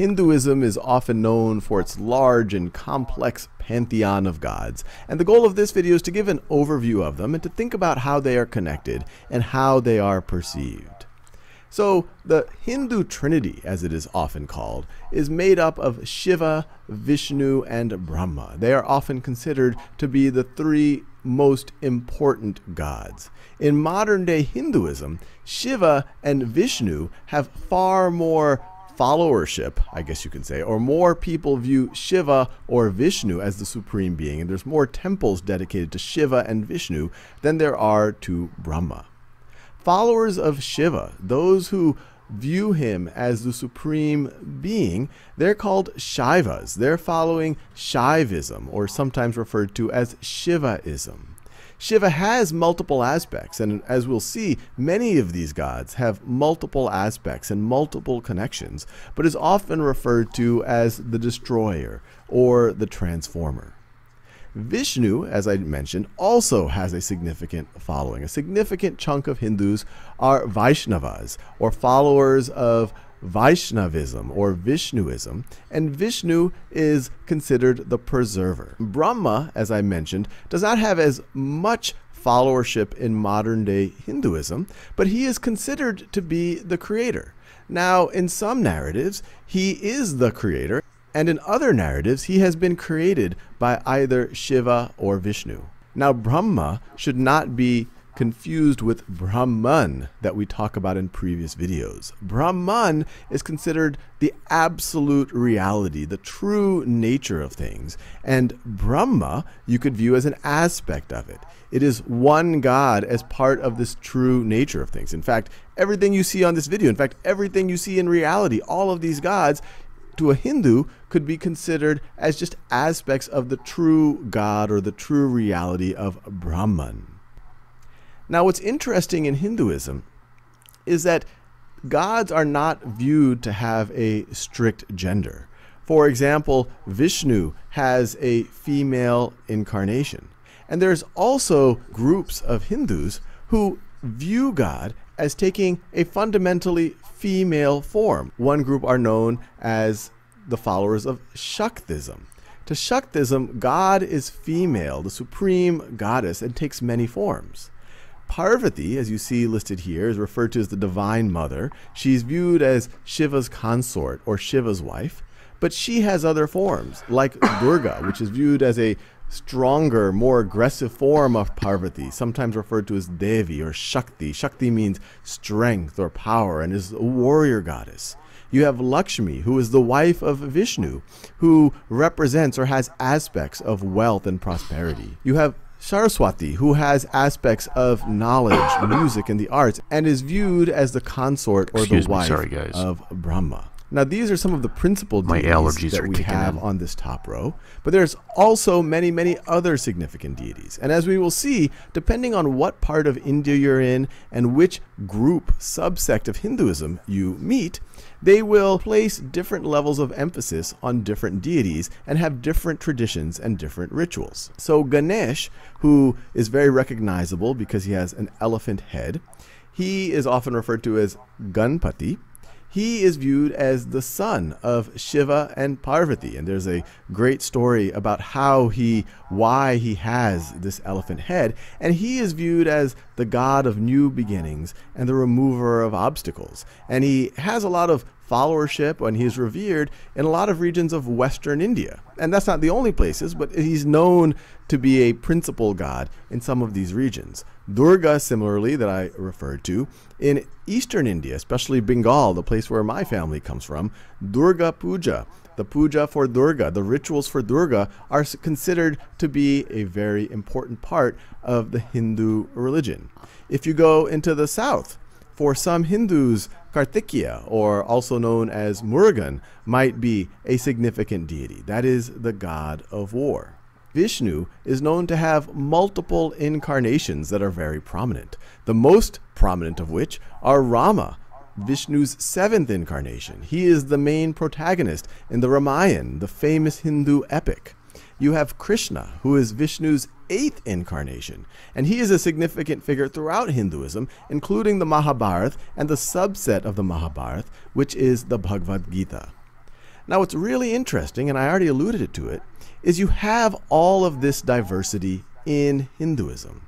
Hinduism is often known for its large and complex pantheon of gods, and the goal of this video is to give an overview of them and to think about how they are connected and how they are perceived. So, the Hindu Trinity, as it is often called, is made up of Shiva, Vishnu, and Brahma. They are often considered to be the three most important gods. In modern-day Hinduism, Shiva and Vishnu have far more followership, I guess you can say, or more people view Shiva or Vishnu as the supreme being, and there's more temples dedicated to Shiva and Vishnu than there are to Brahma. Followers of Shiva, those who view him as the supreme being, they're called Shaivas. They're following Shaivism, or sometimes referred to as Shivaism. Shiva has multiple aspects, and as we'll see, many of these gods have multiple aspects and multiple connections, but is often referred to as the destroyer or the transformer. Vishnu, as I mentioned, also has a significant following. A significant chunk of Hindus are Vaishnavas, or followers of Vaishnavism or Vishnuism, and Vishnu is considered the preserver. Brahma, as I mentioned, does not have as much followership in modern-day Hinduism, but he is considered to be the creator. Now, in some narratives, he is the creator, and in other narratives, he has been created by either Shiva or Vishnu. Now, Brahma should not be confused with Brahman that we talk about in previous videos. Brahman is considered the absolute reality, the true nature of things, and Brahma you could view as an aspect of it. It is one God as part of this true nature of things. In fact, everything you see on this video, in fact, everything you see in reality, all of these gods, to a Hindu, could be considered as just aspects of the true God or the true reality of Brahman. Now, what's interesting in Hinduism is that gods are not viewed to have a strict gender. For example, Vishnu has a female incarnation. And there's also groups of Hindus who view God as taking a fundamentally female form. One group are known as the followers of Shaktism. To Shaktism, God is female, the supreme goddess, and takes many forms. Parvati, as you see listed here, is referred to as the Divine Mother. She's viewed as Shiva's consort or Shiva's wife, but she has other forms, like Durga, which is viewed as a stronger, more aggressive form of Parvati, sometimes referred to as Devi or Shakti. Shakti means strength or power and is a warrior goddess. You have Lakshmi, who is the wife of Vishnu, who represents or has aspects of wealth and prosperity. You have Saraswati, who has aspects of knowledge, music, and the arts, and is viewed as the consort or the wife of Brahma. Now, these are some of the principal deities that we have on this top row, but there's also many, many other significant deities. And as we will see, depending on what part of India you're in and which group, subsect of Hinduism you meet, they will place different levels of emphasis on different deities and have different traditions and different rituals. So Ganesh, who is very recognizable because he has an elephant head, he is often referred to as Ganpati. He is viewed as the son of Shiva and Parvati, and there's a great story about why he has this elephant head, and he is viewed as the god of new beginnings and the remover of obstacles. And he has a lot of followership, and he is revered in a lot of regions of Western India. And that's not the only places, but he's known to be a principal god in some of these regions. Durga, similarly, that I referred to, in Eastern India, especially Bengal, the place where my family comes from, Durga Puja, the puja for Durga, the rituals for Durga are considered to be a very important part of the Hindu religion. If you go into the south, for some Hindus, Kartikeya, or also known as Murugan, might be a significant deity. That is the god of war. Vishnu is known to have multiple incarnations that are very prominent, the most prominent of which are Rama, Vishnu's 7th incarnation. He is the main protagonist in the Ramayana, the famous Hindu epic. You have Krishna, who is Vishnu's 8th incarnation, and he is a significant figure throughout Hinduism, including the Mahabharata and the subset of the Mahabharata, which is the Bhagavad Gita. Now, what's really interesting, and I already alluded to it, is you have all of this diversity in Hinduism.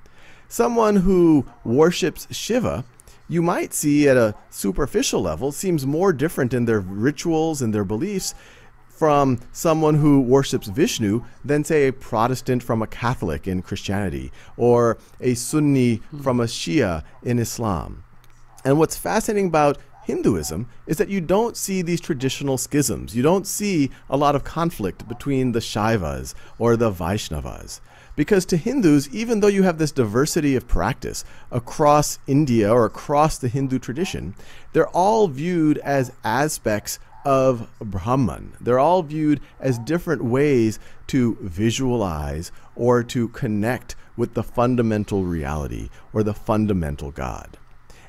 Someone who worships Shiva, you might see at a superficial level, seems more different in their rituals and their beliefs from someone who worships Vishnu than, say, a Protestant from a Catholic in Christianity, or a Sunni from a Shia in Islam. And what's fascinating about Hinduism is that you don't see these traditional schisms. You don't see a lot of conflict between the Shaivas or the Vaishnavas. Because to Hindus, even though you have this diversity of practice across India or across the Hindu tradition, they're all viewed as aspects of Brahman. They're all viewed as different ways to visualize or to connect with the fundamental reality or the fundamental God.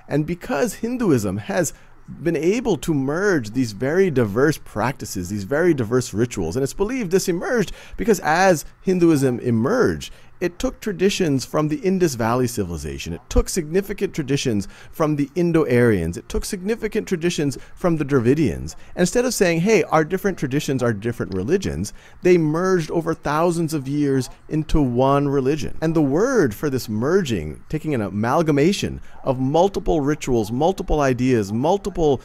And because Hinduism has been able to merge these very diverse practices, these very diverse rituals, and it's believed this emerged because as Hinduism emerged, it took traditions from the Indus Valley civilization. It took significant traditions from the Indo-Aryans. It took significant traditions from the Dravidians. And instead of saying, hey, our different traditions are different religions, they merged over thousands of years into one religion. And the word for this merging, taking an amalgamation of multiple rituals, multiple ideas, multiple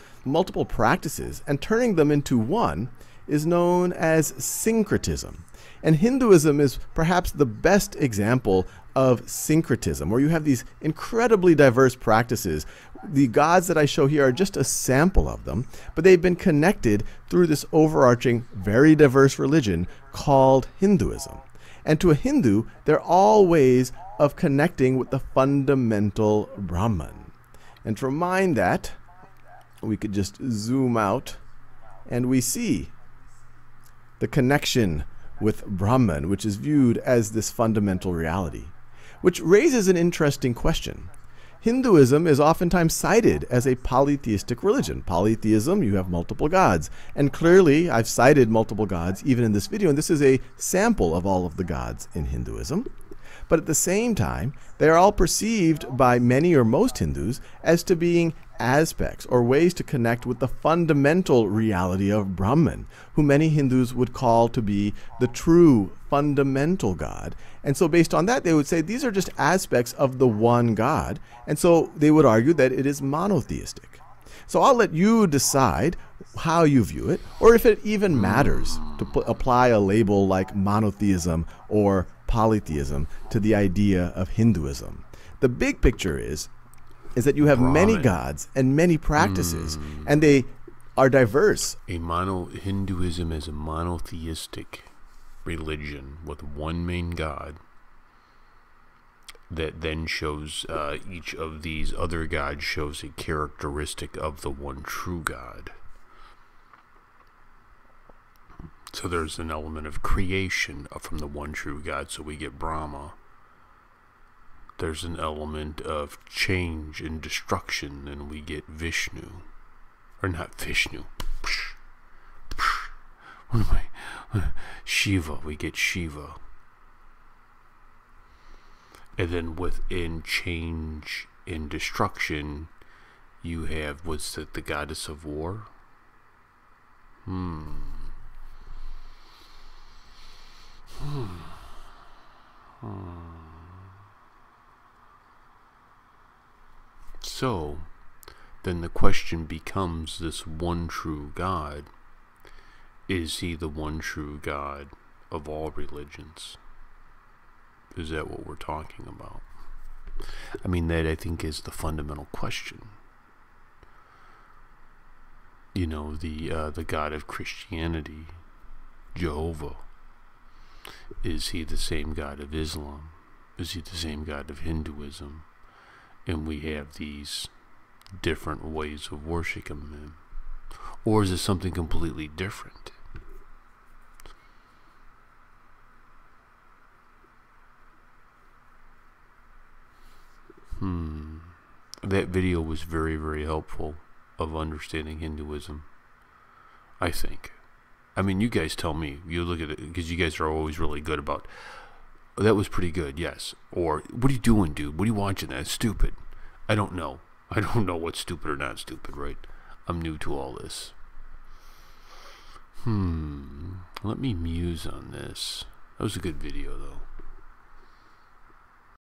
practices, and turning them into one, is known as syncretism. And Hinduism is perhaps the best example of syncretism, where you have these incredibly diverse practices. The gods that I show here are just a sample of them, but they've been connected through this overarching, very diverse religion called Hinduism. And to a Hindu, they're all ways of connecting with the fundamental Brahman. And to remind that, we could just zoom out and we see the connection with Brahman, which is viewed as this fundamental reality, which raises an interesting question. Hinduism is oftentimes cited as a polytheistic religion. Polytheism, you have multiple gods. And clearly, I've cited multiple gods even in this video, and this is a sample of all of the gods in Hinduism. But at the same time, they are all perceived by many or most Hindus as to being aspects or ways to connect with the fundamental reality of Brahman, who many Hindus would call to be the true fundamental God. And so based on that, they would say these are just aspects of the one God. And so they would argue that it is monotheistic. So I'll let you decide how you view it, or if it even matters to apply a label like monotheism or polytheism to the idea of Hinduism. The big picture is that you have many gods and many practices, and they are diverse. Hinduism is a monotheistic religion with one main god that then shows each of these other gods shows a characteristic of the one true God. So there's an element of creation from the one true God, so we get Brahma. There's an element of change and destruction, and we get Vishnu. Or not Vishnu. What am I? Shiva, we get Shiva. And then within change and destruction, you have, what's it, the goddess of war? So, then the question becomes, this one true God, is he the one true God of all religions? Is that what we're talking about? I mean, that I think is the fundamental question. You know, the God of Christianity, Jehovah, is he the same God of Islam? Is he the same God of Hinduism? And we have these different ways of worshiping him. Or is it something completely different? That video was very, very helpful of understanding Hinduism, I think. I mean, you guys tell me. You look at it, because you guys are always really good about, oh, that was pretty good, yes. Or, what are you doing, dude? What are you watching? That's stupid. I don't know. I don't know what's stupid or not stupid, right? I'm new to all this. Let me muse on this. That was a good video, though.